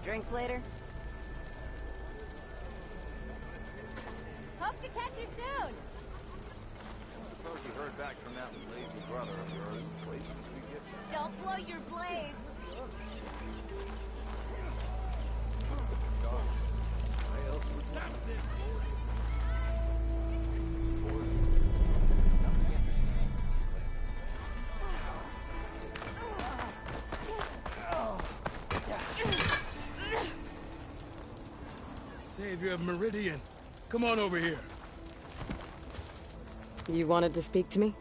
Drinks later? Hope to catch you soon! Suppose you heard back from that lazy brother of yours. Places we get from. Don't blow your blaze! Why else would you? Savior of Meridian, come on over here. You wanted to speak to me?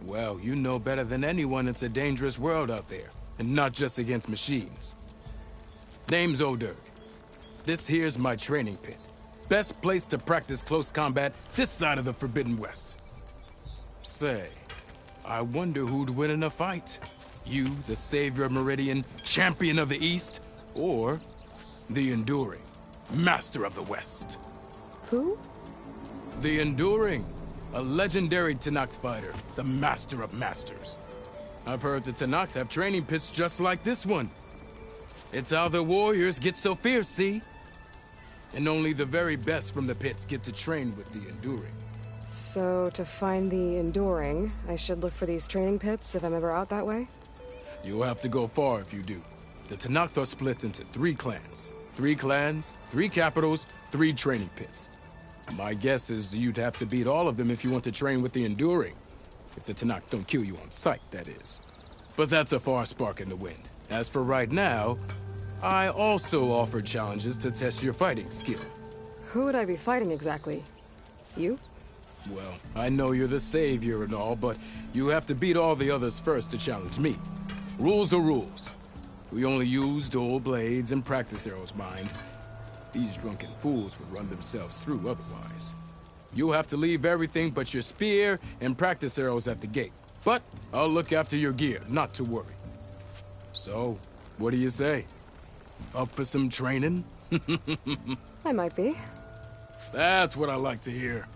Well, you know better than anyone it's a dangerous world out there, and not just against machines. Name's O'Dirk. This here's my training pit. Best place to practice close combat this side of the Forbidden West. Say, I wonder who'd win in a fight. You, the Savior of Meridian, Champion of the East, or the Enduring, Master of the West. Who? The Enduring, a legendary Tenakth fighter, the Master of Masters. I've heard the Tenakth have training pits just like this one. It's how the warriors get so fierce, see? And only the very best from the pits get to train with the Enduring. So, to find the Enduring, I should look for these training pits if I'm ever out that way? You'll have to go far if you do. The Tenakth are split into 3 clans. 3 clans, 3 capitals, 3 training pits. My guess is you'd have to beat all of them if you want to train with the Enduring. If the Tenakth don't kill you on sight, that is. But that's a far spark in the wind. As for right now, I also offer challenges to test your fighting skill. Who would I be fighting exactly? You? Well, I know you're the savior and all, but you have to beat all the others first to challenge me. Rules are rules. We only use dual blades and practice arrows, mind. These drunken fools would run themselves through otherwise. You'll have to leave everything but your spear and practice arrows at the gate. But I'll look after your gear, not to worry. So, what do you say? Up for some training? I might be. That's what I like to hear.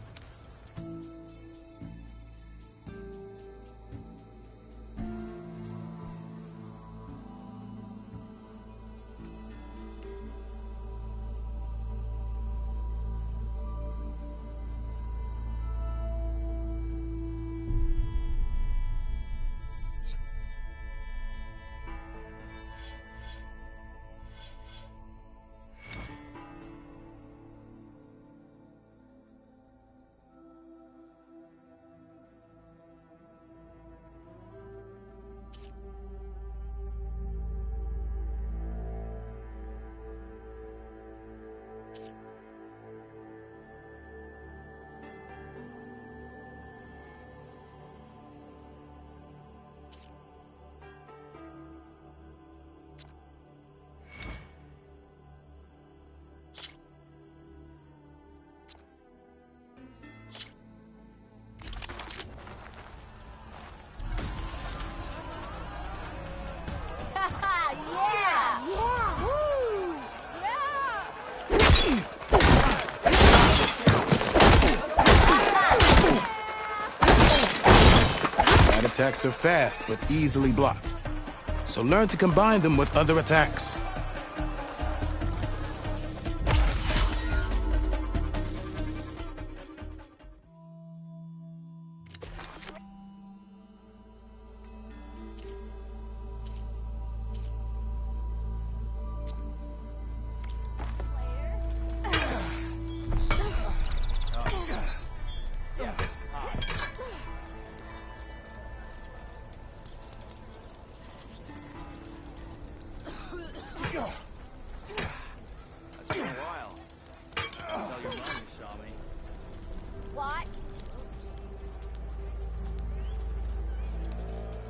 Attacks are fast, but easily blocked. So learn to combine them with other attacks. What?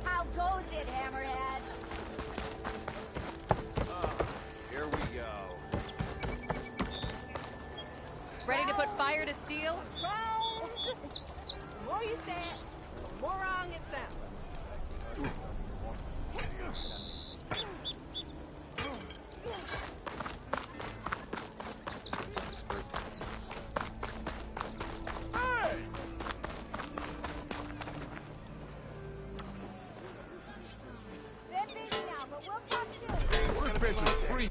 How goes it, Hammerhead? Here we go. Ready to put fire to steel? The more you say it, the more wrong it sounds. They're busy now, but we'll talk soon. We're free.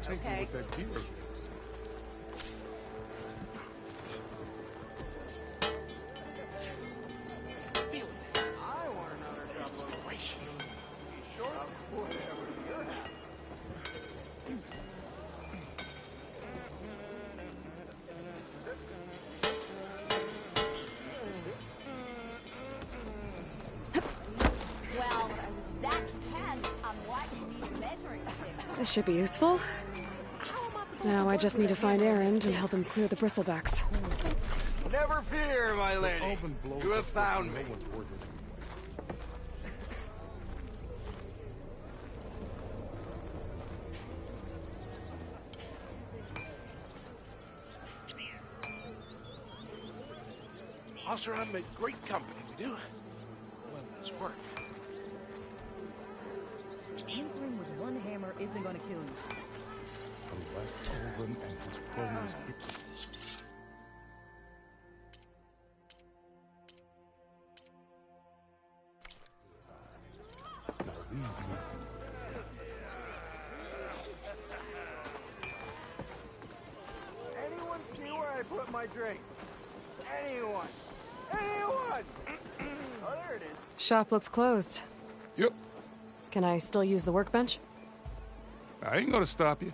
okay? I want another couple of inspiration. Be sure of whatever you're having. Well, I was that tense on what you need measuring stick. This should be useful. Now I just need to find Erend and help him clear the bristlebacks. Never fear, my lady. You have found me. Officer, I'm in great company, we do. When there's work. Tinkering with one hammer isn't gonna kill you. Unless Olin and his cronies keep... Now these men... Anyone see where I put my drink? Anyone? Anyone? Oh, there it is. Shop looks closed. Yep, Can I still use the workbench? I ain't gonna stop you.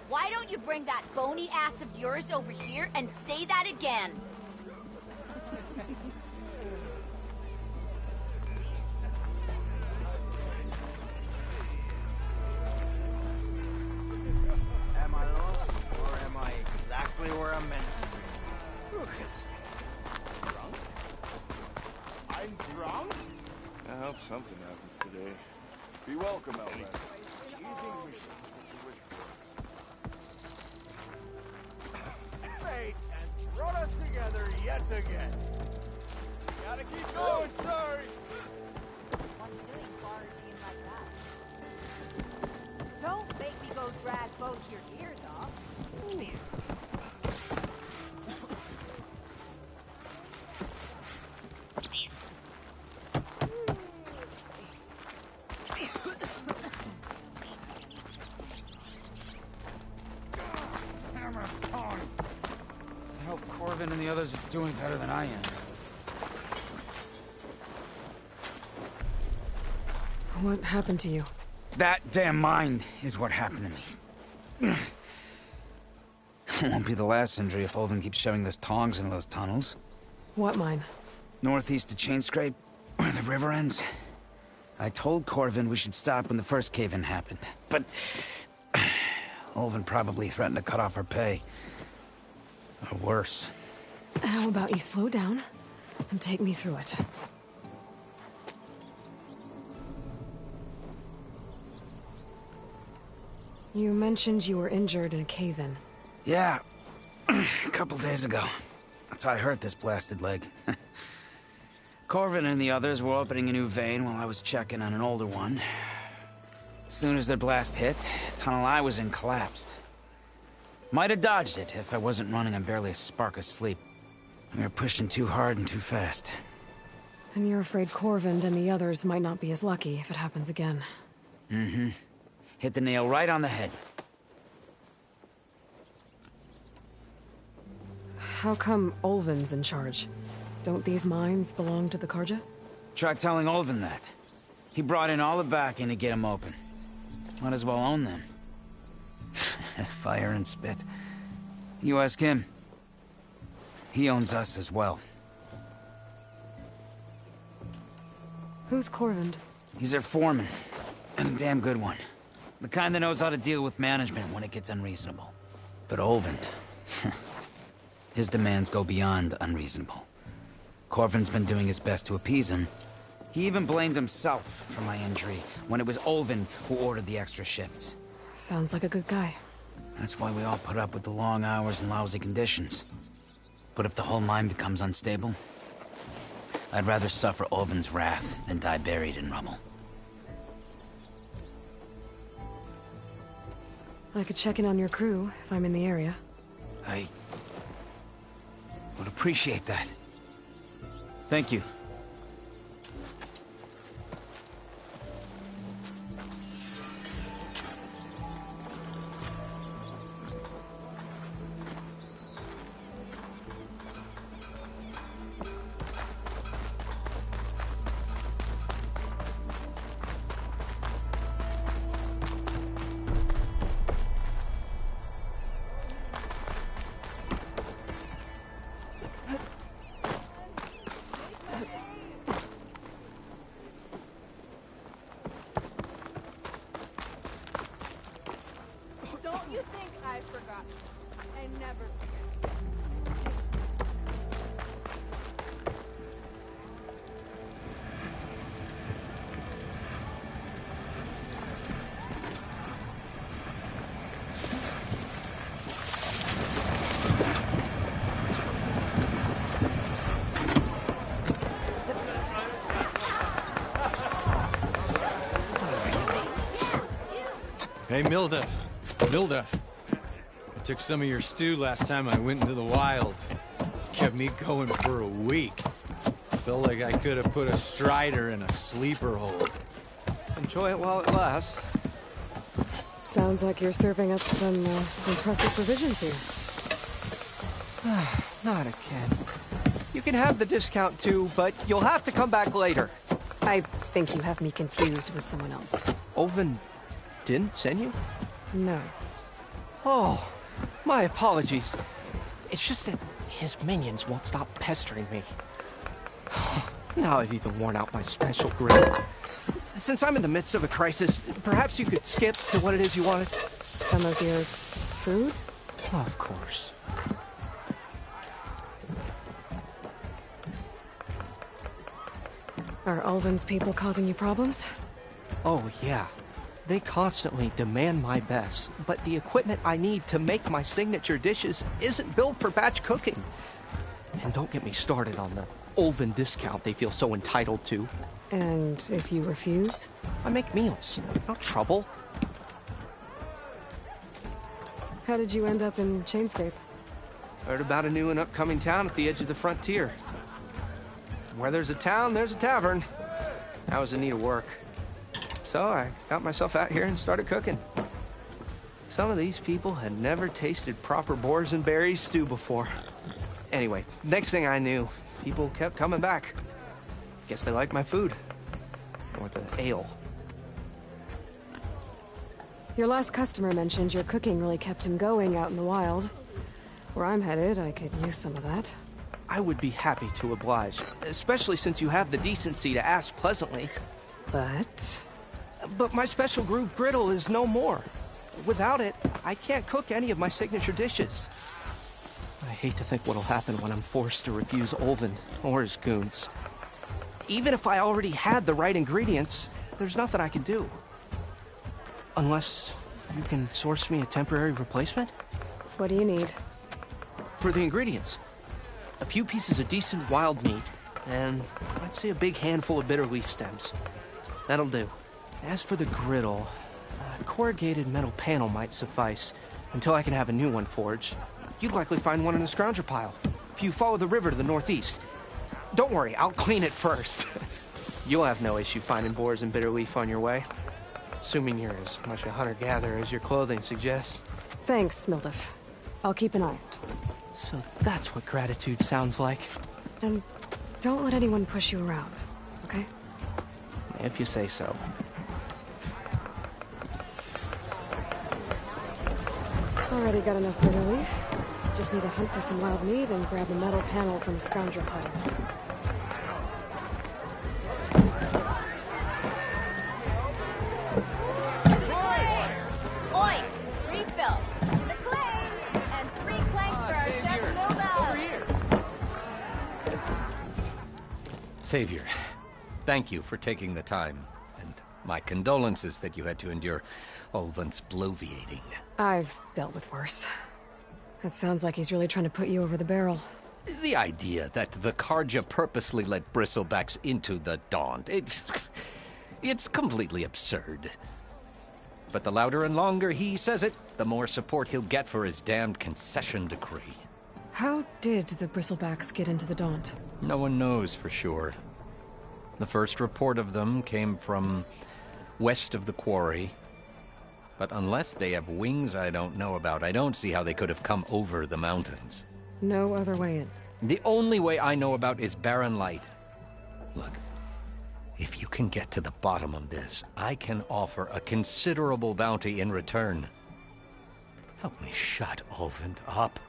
Why don't you bring that bony ass of yours over here and say that again? Am I lost, or am I exactly where I'm meant to be? Lucas. Drunk? I'm drunk? I hope something happens today. Be welcome, Elvin. Do you think we should wish words? Fate has brought us together yet again. Gotta keep going, sorry. What you doing, barging like that? Don't make me go drag both your ears off. I hope Corvin and the others are doing better than I am. What happened to you? That damn mine is what happened to me. It won't be the last injury if Olvin keeps shoving those tongs into those tunnels. What mine? Northeast of Chain Scrape, where the river ends. I told Corvin we should stop when the first cave-in happened, but... Olvin probably threatened to cut off our pay. Or worse. How about you slow down and take me through it? You mentioned you were injured in a cave-in. Yeah, a couple days ago. That's how I hurt this blasted leg. Corvin and the others were opening a new vein while I was checking on an older one. As soon as their blast hit, the tunnel I was in collapsed. Might have dodged it if I wasn't running on barely a spark of sleep. We were pushing too hard and too fast. And you're afraid Corvin and the others might not be as lucky if it happens again. Mm-hmm. Hit the nail right on the head. How come Olvin's in charge? Don't these mines belong to the Karja? Try telling Olvin that. He brought in all the backing to get them open. Might as well own them. Fire and spit. You ask him. He owns us as well. Who's Corvin? He's their foreman. And a damn good one. The kind that knows how to deal with management when it gets unreasonable. But Olvin... his demands go beyond unreasonable. Corvin's been doing his best to appease him. He even blamed himself for my injury when it was Olvin who ordered the extra shifts. Sounds like a good guy. That's why we all put up with the long hours and lousy conditions. But if the whole mine becomes unstable, I'd rather suffer Olvin's wrath than die buried in rubble. I could check in on your crew if I'm in the area. I would appreciate that. Thank you. Hey, Milduff. Milduff. I took some of your stew last time I went into the wilds. Kept me going for a week. Felt like I could have put a strider in a sleeper hole. Enjoy it while it lasts. Sounds like you're serving up some impressive provisions here. Not again. You can have the discount too, but you'll have to come back later. I think you have me confused with someone else. Olvin didn't send you? No. Oh, my apologies. It's just that his minions won't stop pestering me. Now I've even worn out my special grill. Since I'm in the midst of a crisis, perhaps you could skip to what it is you wanted? Some of your food? Of course. Are Ulvin's people causing you problems? Oh, yeah. They constantly demand my best, but the equipment I need to make my signature dishes isn't built for batch cooking. And don't get me started on the Ulvin discount they feel so entitled to. And if you refuse? I make meals, not trouble. How did you end up in Chainscrape? Heard about a new and upcoming town at the edge of the frontier. Where there's a town, there's a tavern. I was in need of work. So I got myself out here and started cooking. Some of these people had never tasted proper boars and berries stew before. Anyway, next thing I knew, people kept coming back. Guess they liked my food. Or the ale. Your last customer mentioned your cooking really kept him going out in the wild. Where I'm headed, I could use some of that. I would be happy to oblige, especially since you have the decency to ask pleasantly. But my special groove griddle is no more. Without it, I can't cook any of my signature dishes. I hate to think what'll happen when I'm forced to refuse Ulvin or his goons. Even if I already had the right ingredients, there's nothing I can do. Unless you can source me a temporary replacement? What do you need? For the ingredients, a few pieces of decent wild meat, and I'd say a big handful of bitter leaf stems. That'll do. As for the griddle, a corrugated metal panel might suffice until I can have a new one forged. You'd likely find one in a scrounger pile if you follow the river to the northeast. Don't worry, I'll clean it first. You'll have no issue finding boars and bitter leaf on your way. Assuming you're as much a hunter-gatherer as your clothing suggests. Thanks, Milduff. I'll keep an eye out. So that's what gratitude sounds like. And don't let anyone push you around, okay? If you say so. Already got enough bitter leaf. Just need to hunt for some wild meat and grab a metal panel from a scrounger pile. Oi! Refill! The clay! And 3 clanks for our chef Nobel! Savior, thank you for taking the time. And my condolences that you had to endure Ulvin's bloviating. I've dealt with worse. That sounds like he's really trying to put you over the barrel. The idea that the Karja purposely let bristlebacks into the Daunt, it's completely absurd. But the louder and longer he says it, the more support he'll get for his damned concession decree. How did the bristlebacks get into the Daunt? No one knows for sure. The first report of them came from west of the quarry. But unless they have wings I don't know about, I don't see how they could have come over the mountains. No other way in. The only way I know about is barren light. Look, if you can get to the bottom of this, I can offer a considerable bounty in return. Help me shut Ulvin up.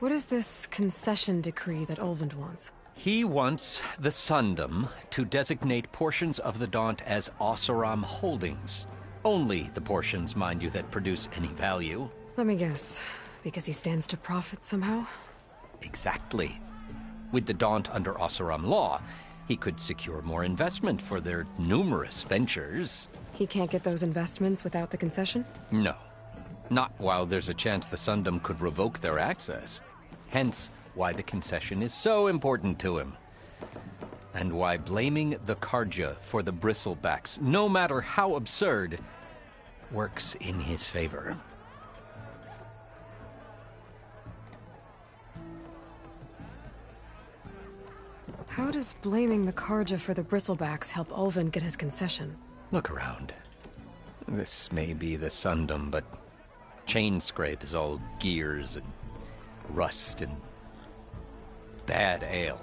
What is this concession decree that Ulvin wants? He wants the Sundom to designate portions of the Daunt as Oseram holdings. Only the portions, mind you, that produce any value. Let me guess. Because he stands to profit somehow? Exactly. With the Daunt under Oseram law, he could secure more investment for their numerous ventures. He can't get those investments without the concession? No. Not while there's a chance the Sundom could revoke their access. Hence, why the concession is so important to him. and why blaming the Karja for the bristlebacks, no matter how absurd, works in his favor. How does blaming the Karja for the bristlebacks help Ulvin get his concession? Look around. This may be the Sundom, but Chain Scrape is all gears and rust and bad ale.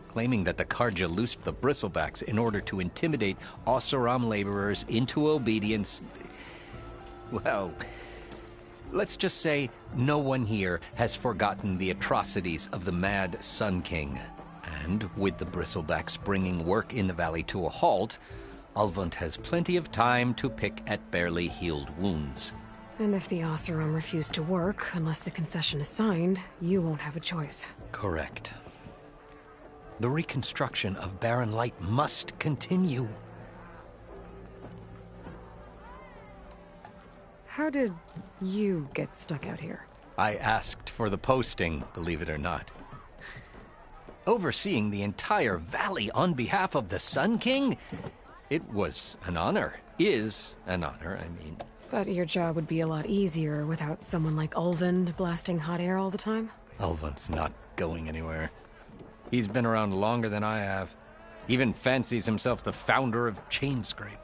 Claiming that the Karja loosed the bristlebacks in order to intimidate Oseram laborers into obedience. Well, let's just say no one here has forgotten the atrocities of the Mad Sun King. And with the bristlebacks bringing work in the valley to a halt, Ulvund has plenty of time to pick at barely healed wounds. And if the Oseram refuse to work, unless the concession is signed, you won't have a choice. Correct. The reconstruction of Barren Light must continue. How did you get stuck out here? I asked for the posting, believe it or not. Overseeing the entire valley on behalf of the Sun King? It was an honor. Is an honor, I mean. But your job would be a lot easier without someone like Ulvund blasting hot air all the time? Ulvund's not going anywhere. He's been around longer than I have. Even fancies himself the founder of Chain Scrape.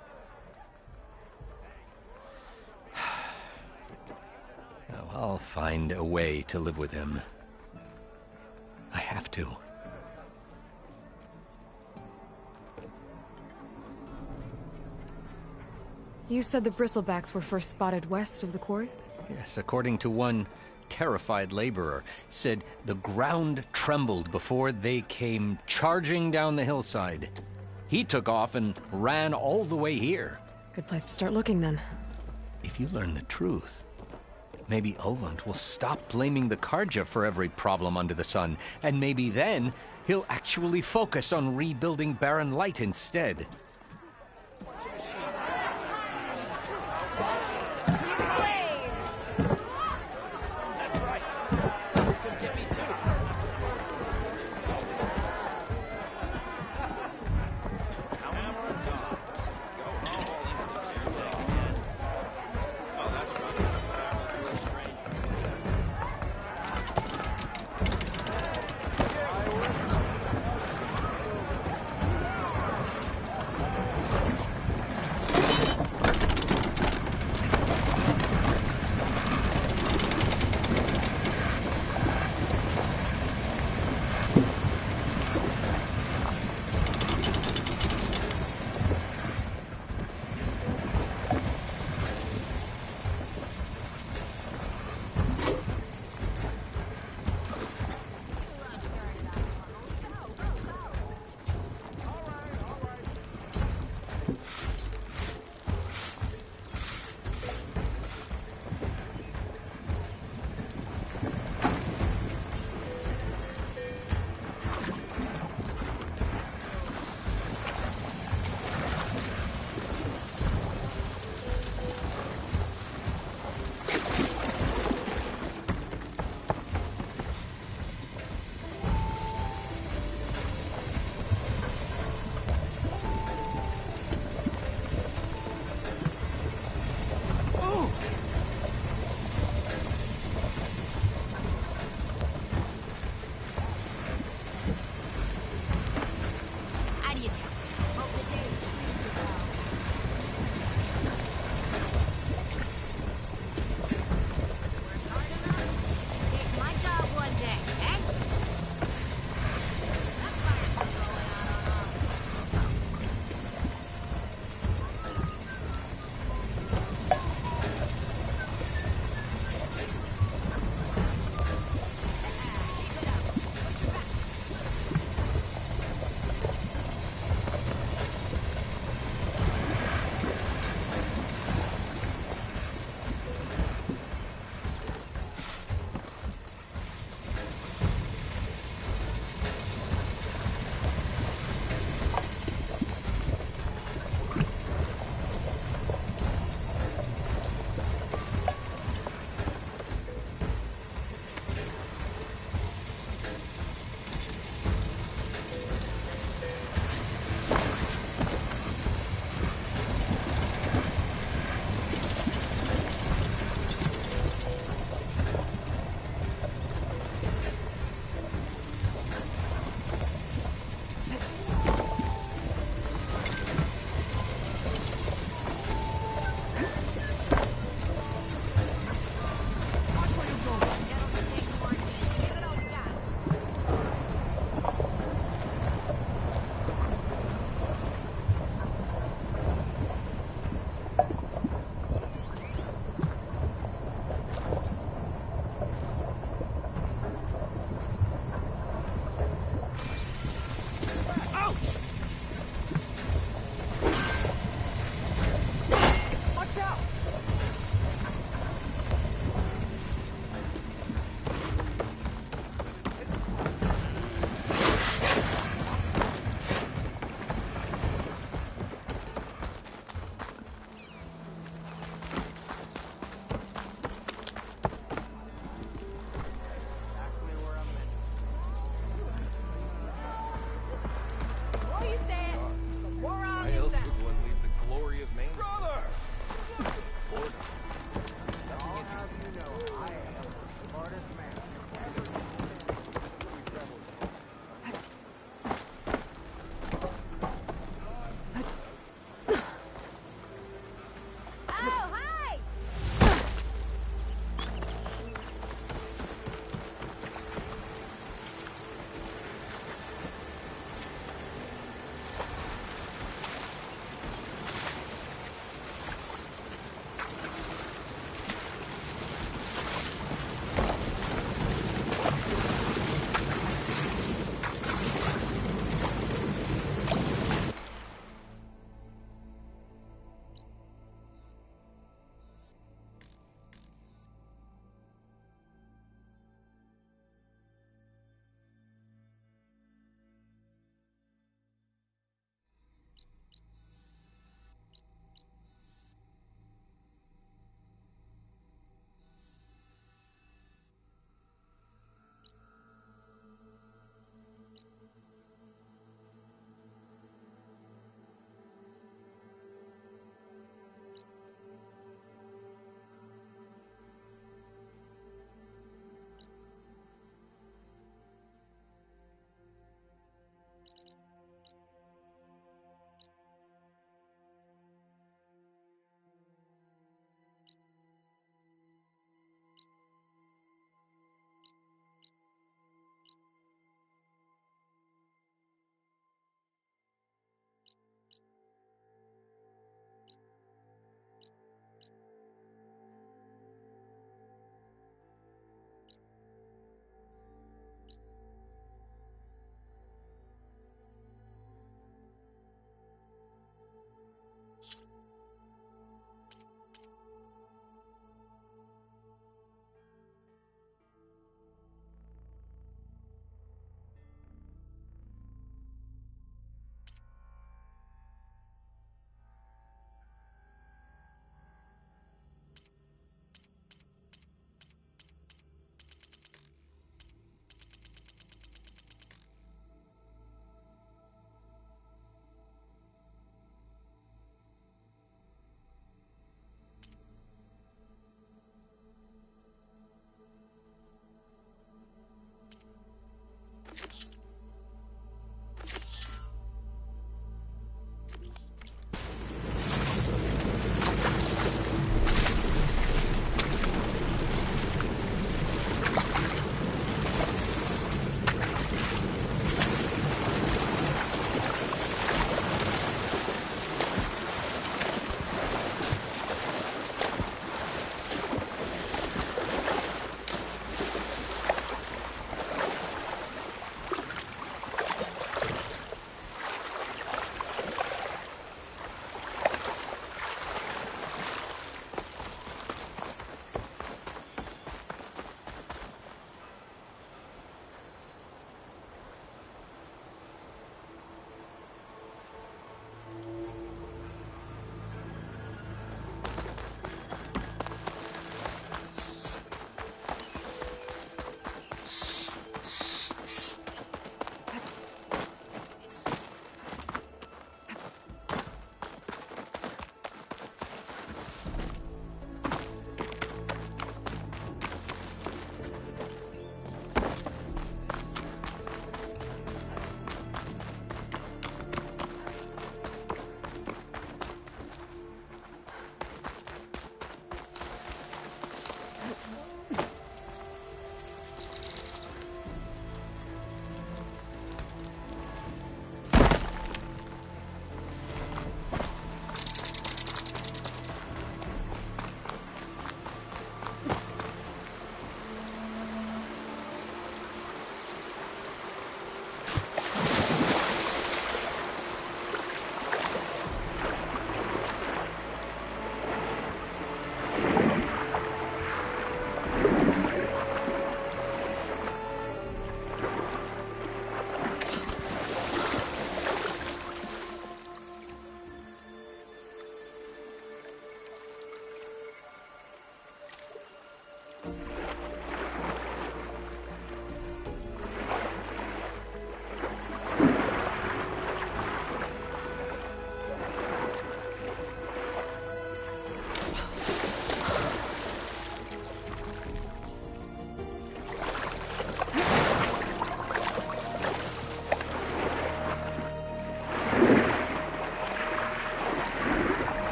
Now, I'll find a way to live with him. I have to. You said the bristlebacks were first spotted west of the quarry? Yes, according to one terrified laborer, said the ground trembled before they came charging down the hillside. He took off and ran all the way here. Good place to start looking, then. If you learn the truth, maybe Ulvund will stop blaming the Karja for every problem under the sun, and maybe then he'll actually focus on rebuilding Barren Light instead.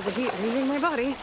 feel the heat leaving my body.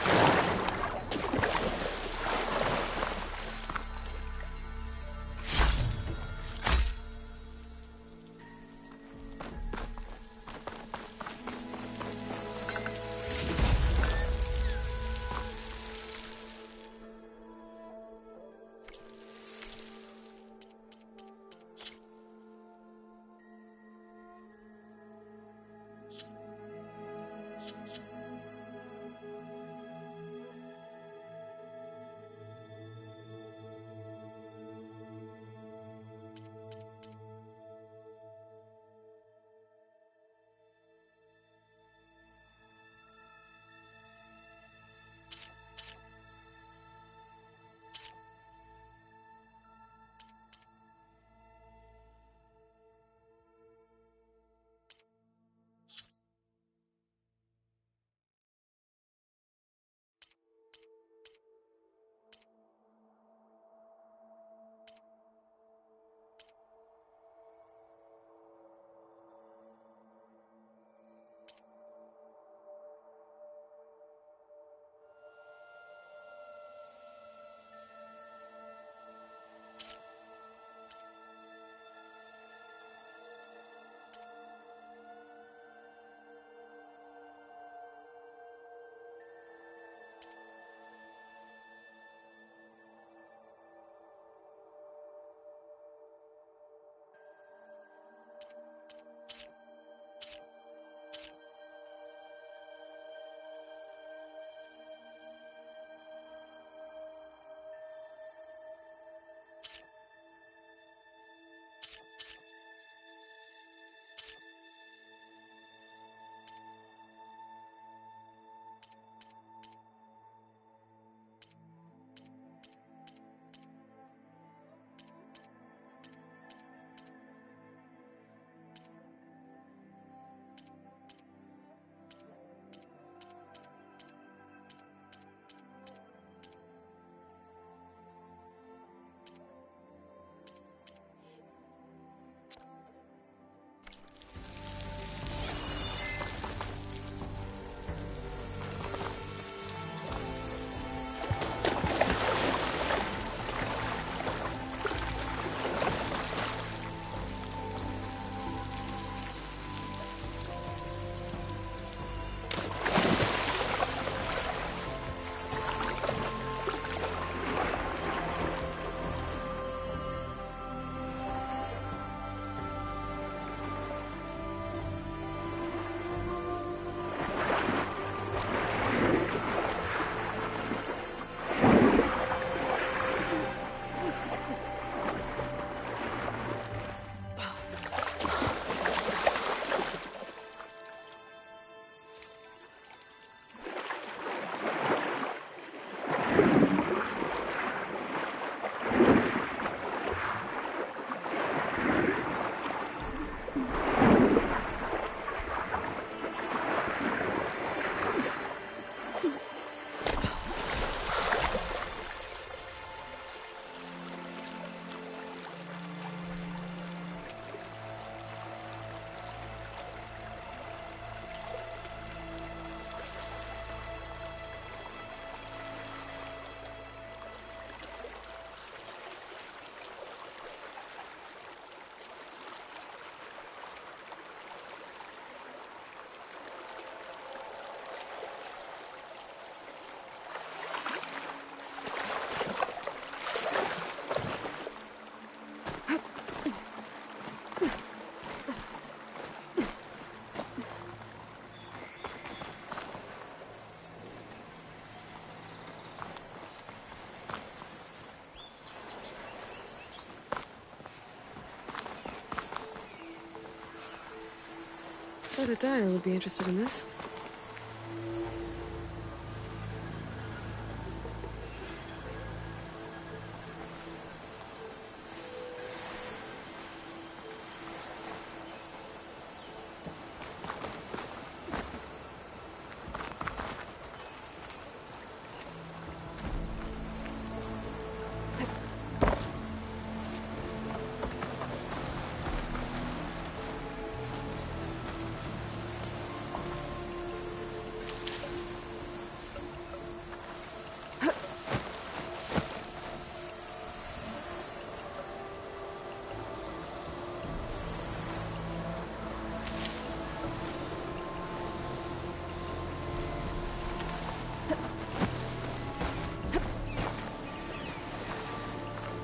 Thought a dyer would be interested in this.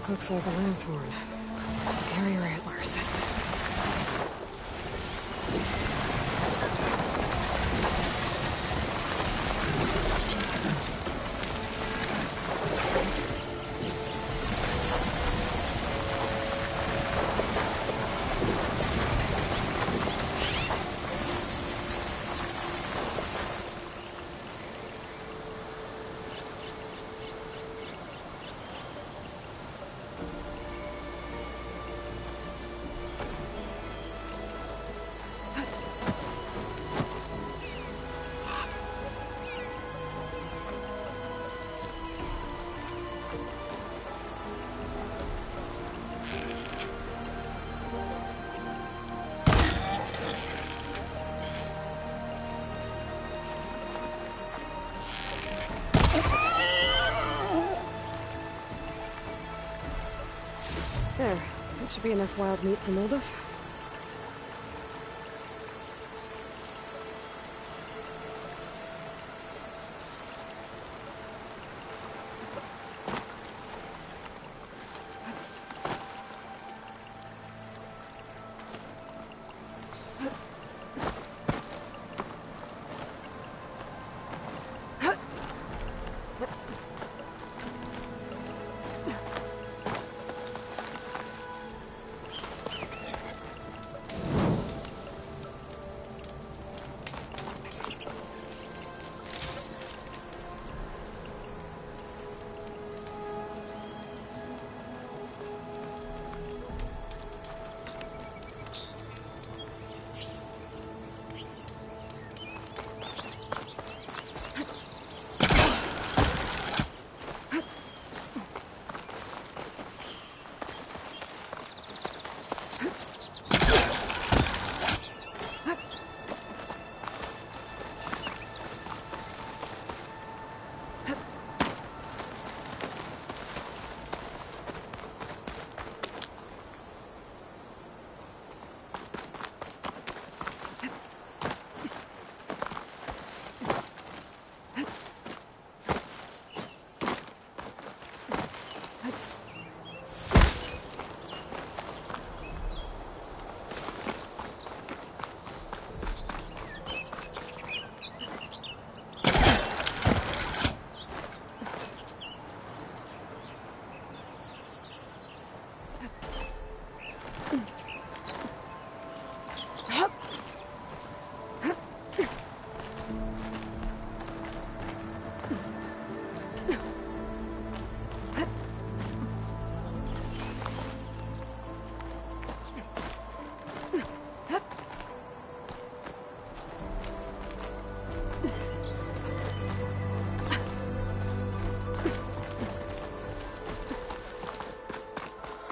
Looks like a lance horn. Scarier antlers. There. That should be enough wild meat for Moldov.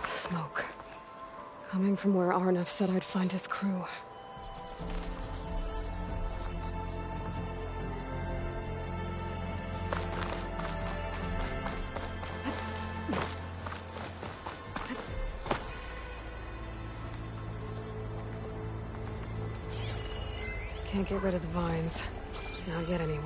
Smoke. Coming from where Arnav said I'd find his crew. Can't get rid of the vines. Not yet, anyway.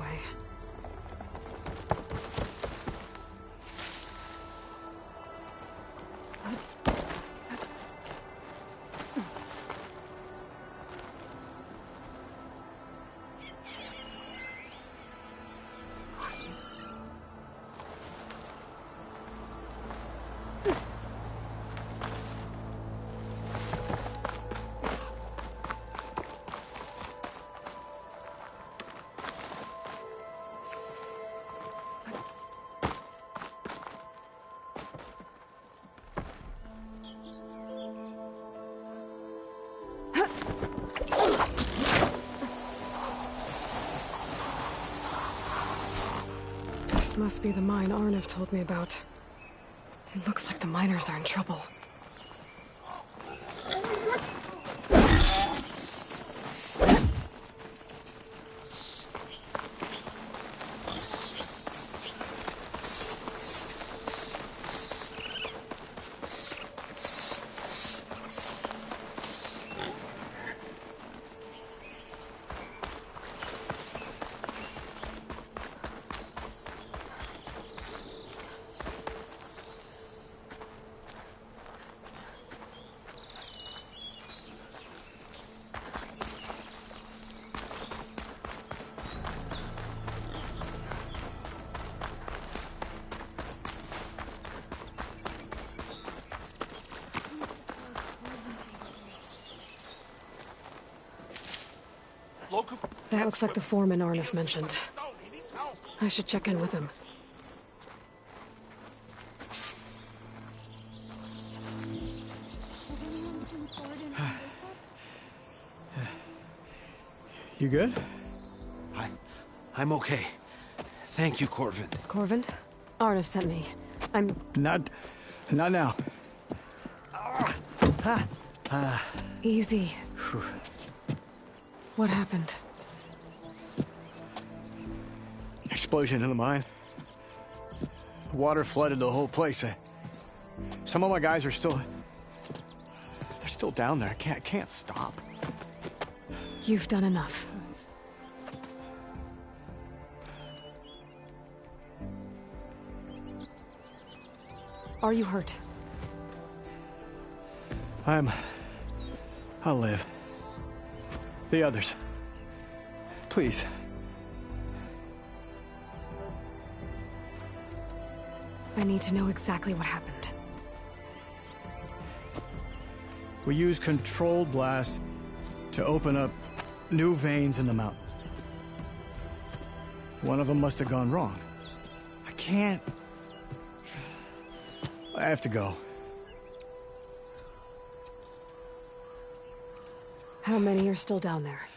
This must be the mine Arnav told me about. It looks like the miners are in trouble. cloak of... That looks like the foreman Arnif mentioned. I should check in with him. You good? I'm okay. Thank you, Corvin. Corvin? Arnif sent me. I'm... Not now. Easy. What happened? Explosion in the mine. Water flooded the whole place. Some of my guys are still... They're still down there. I can't stop. You've done enough. Are you hurt? I'll live. The others. Please. I need to know exactly what happened. We used controlled blast to open up new veins in the mountain. One of them must have gone wrong. I can't... I have to go. How many are still down there?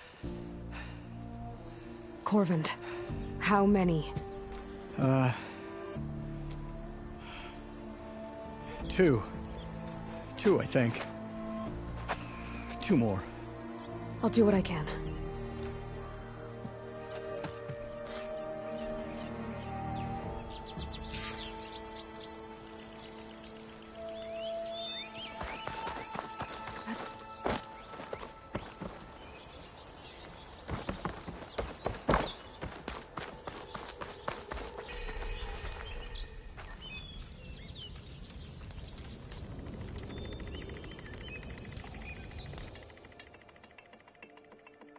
Corvin, how many? Two. Two, I think. Two more. I'll do what I can.